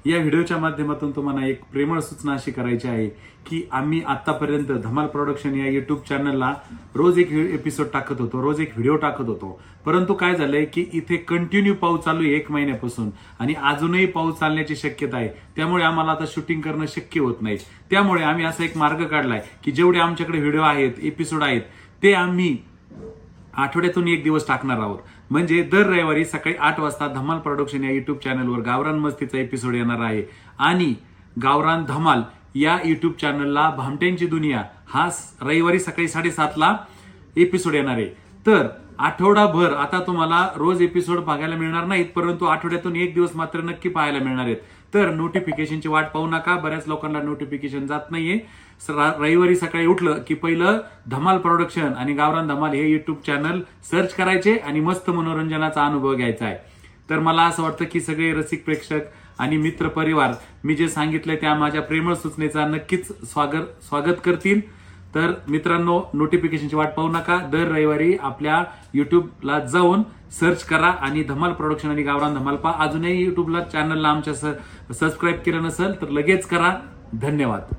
या व्हिडिओच्या माध्यमातून तुम्हाला एक प्रेमळ सूचना अशी करायची आहे की आम्ही आतापर्यंत धमाल प्रोडक्शन या युट्यूब चॅनलला रोज एक एपिसोड टाकत होतो, रोज एक व्हिडिओ टाकत होतो. परंतु काय झालंय की इथे कंटिन्यू पाऊस चालू आहे 1 महिन्यापासून आणि अजूनही पाऊस चालण्याची शक्यता आहे. त्यामुळे आम्हाला आता शूटिंग करणं शक्य होत नाही. त्यामुळे आम्ही असा एक मार्ग काढलाय की जेवढे आमच्याकडे व्हिडिओ आहेत, एपिसोड आहेत ते आम्ही आठवड्यातून 1 दिवस टाकणार आहोत. म्हणजे दर रविवारी सकाळी 8 वाजता धमाल प्रोडक्शन या युट्यूब चॅनलवर गावरान मस्तीचा एपिसोड येणार आहे आणि गावरान धमाल या युट्यूब चॅनलला भामट्यांची दुनिया हा रविवारी सकाळी 7:30 ला एपिसोड येणार आहे. तर आठवडाभर आता तुम्हाला रोज एपिसोड बघायला मिळणार नाहीत, परंतु आठवड्यातून 1 दिवस मात्र नक्की पाहायला मिळणार आहेत. तर नोटिफिकेशनची वाट पाहू नका. बऱ्याच लोकांना नोटिफिकेशन जात नाहीये. रविवारी सकाळी उठलं की पहिलं धमाल प्रोडक्शन आणि गावरान धमाल हे युट्यूब चॅनल सर्च करायचे आणि मस्त मनोरंजनाचा अनुभव घ्यायचा आहे. तर मला असं वाटतं की सगळे रसिक प्रेक्षक आणि मित्र परिवार मी जे सांगितलंय त्या माझ्या प्रेमळ सूचनेचा नक्कीच स्वागत करतील. तर मित्रांनो, नोटिफिकेशनची वाट पाहू नका. दर रविवारी आपल्या युट्यूबला जाऊन सर्च करा आणि धमाल प्रोडक्शन आणि गावरान धमाल पहा. अजूनही युट्यूबला चॅनलला आमच्या सबस्क्राईब केलं नसेल तर लगेच करा. धन्यवाद.